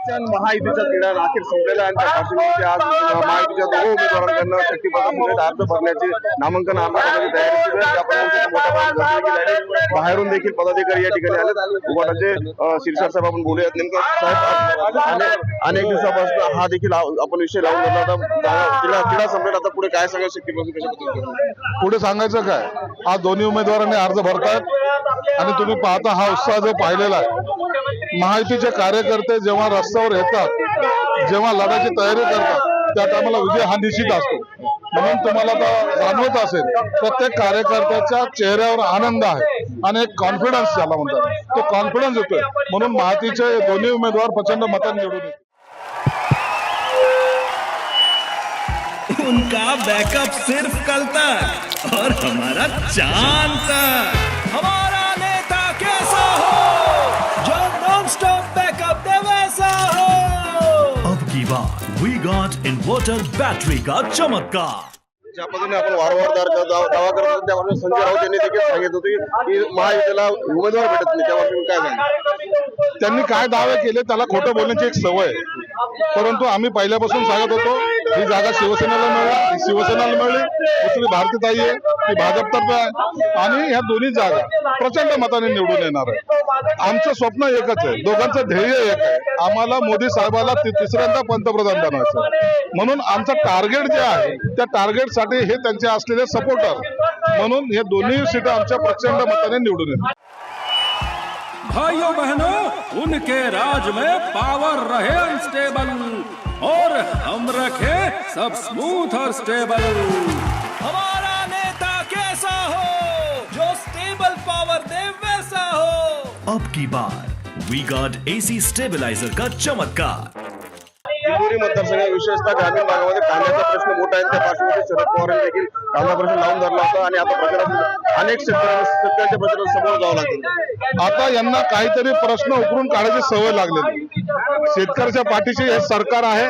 महायुतीचा तिढा अखेर संपलेला आहे. त्या पार्श्वभूमीवर आज महायुतीच्या दोघं उमेदवारांकडून शक्तीपथामध्ये अर्ज भरण्याची नामांकन अर्जाची तयारी सुरू आहे. त्याप्रमाणे मोठ्या प्रमाणात गर्दी देखील आहे. बाहेरून देखील पदाधिकारी या ठिकाणी आले. उभाटाचे शिरसाट साहेब आपण बोलूयात. नेमकं साहेब अनेक दिवसापासून हा देखील आपण विषय लावून धरला होता. तिढा संपलेला, आता पुढे काय सांगा शक्तीपथ कशाबद्दल? पुढे सांगायचं काय, आज दोन्ही उमेदवारांनी अर्ज भरतायत आणि तुम्ही पाहता हा उत्साह जो पाहिलेला आहे. महायुतीचे कार्यकर्ते जेव्हा रस्त्यावर येतात, जेव्हा लढायची तयारी करतात, त्या टायमाला विजय हा निश्चित असतो. म्हणून तुम्हाला आता जाणवत असेल प्रत्येक कार्यकर्त्याच्या चेहऱ्यावर आनंद आहे आणि एक कॉन्फिडन्स ज्याला म्हणतात, तो कॉन्फिडन्स येतोय. म्हणून महायुतीचे दोन्ही उमेदवार प्रचंड मतांनी निवडून येतात. उनका बैकअप सिर्फ कल तक और हमारा चांद तक। हमारा नेता कैसा हो जो नॉन स्टॉप बैकअप दे वैसा हो। अब की बार वी गॉट इन्वर्टर बैटरी का चमत्कार। ज्या पद्धतीने आपण वारंवार दावा करत होतो, त्यावर संजय राऊत यांनी देखील सांगितलं होतं की महायुतीला उमेदवार भेटत नाही. त्यावर काय सांगितलं? त्यांनी काय दावे केले त्याला खोटं बोलण्याची एक सवय आहे. परंतु आम्ही पहिल्यापासून सांगत होतो ही जागा शिवसेनेला मिळाली, शिवसेनेला मिळाली, दुसरी भारतीताई आहे ती भाजपतर्फे आहे आणि ह्या दोन्ही जागा प्रचंड मताने निवडून येणार आहे. आमचं स्वप्न एकच आहे, दोघांचं ध्येय एक आहे, आम्हाला मोदी साहेबाला तिसऱ्यांदा पंतप्रधान बनायचं. म्हणून आमचं टार्गेट जे आहे त्या टार्गेटसाठी हे त्यांचे असलेले सपोर्टर, म्हणून हे दोन्ही सीट आमच्या प्रचंड मताने निवडून येतील. भाइयों बहनों, उनके राज में पावर रहे अनस्टेबल और हम रखे सब स्मूथ और स्टेबल। हमारा नेता कैसा हो जो स्टेबल पावर दे वैसा हो। अब की बार वी गॉट एसी स्टेबलाइजर का चमत्कार। दिंडोरी मतदारसंघ विशेषतः ग्रामीण भागामध्ये कांद्याचा प्रश्न मोठा आहे. त्या पार्श्वभूमीवर शरद पवारांनी देखील कांदा प्रश्न लावून धरला होता आणि आता प्रचारात अनेक शेतकऱ्यांच्या प्रचारात समोर जावं लागेल. आता यांना काहीतरी प्रश्न उकरून काढायची सवय लागलेली. शेतकऱ्याच्या पाठीशी हे सरकार आहे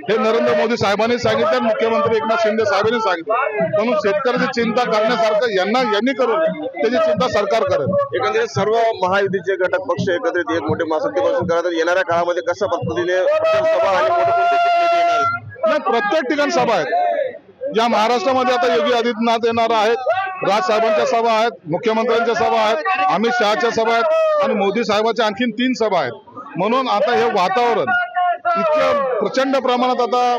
हे नरेंद्र मोदी साहेबांनी सांगितलं, मुख्यमंत्री एकनाथ शिंदे साहेबांनी सांगितलं. म्हणून शेतकऱ्याची चिंता करण्यासारखं यांनी करून त्याची चिंता सरकार करेल. एकंदरीत सर्व महायुतीचे घटक पक्ष एकत्रित एक मोठे महासत्तेपासून करत येणाऱ्या काळामध्ये कशा पद्धतीने सभा आणि मोठे कोणते येणार आहेत? प्रत्येक ठिकाणी सभा आहेत. ज्या महाराष्ट्रामध्ये आता योगी आदित्यनाथ येणार आहेत, राजसाहेबांच्या सभा आहेत, मुख्यमंत्र्यांच्या सभा आहेत, अमित शहाच्या सभा आहेत आणि मोदी साहेबांच्या आणखीन 3 सभा आहेत. म्हणून आता हे वातावरण इतक्या प्रचंड प्रमाणात आता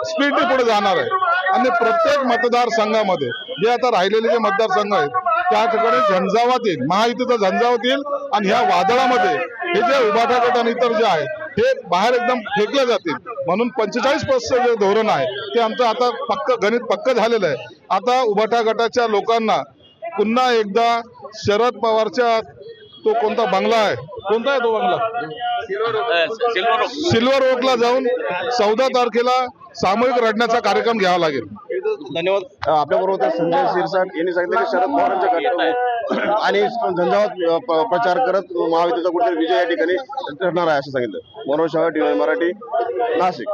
स्पीडने पुढे जाणार आहे आणि प्रत्येक मतदारसंघामध्ये जे आता राहिलेले जे मतदारसंघ आहेत त्या ठिकाणी झंझावात येईल, महायुतीचा झंझावात येईल आणि ह्या वादळामध्ये हे जे उभाटा गट आणि इतर जे आहे हे बाहेर एकदम फेकले जातील. म्हणून 45% जे धोरण आहे ते आमचं आता गणित पक्क झालेलं आहे. आता उभाटा गटाच्या लोकांना पुन्हा एकदा शरद पवारच्या तो कोणता बंगला आहे, कोणता आहे तो बंगला, सिल्वर ओकला जाऊन 14 तारखेला सामूहिक रडण्याचा कार्यक्रम घ्यावा लागेल. धन्यवाद. आपल्याबरोबर संजय शिरसाट यांनी सांगितलं की शरद पवारांच्या गटावर आणि झंझावात प्रचार करत महायुतीचा कुठेतरी विजय या ठिकाणी ठरणार आहे असं सांगितलं. मनोज शाह, टीव्ही मराठी, नाशिक.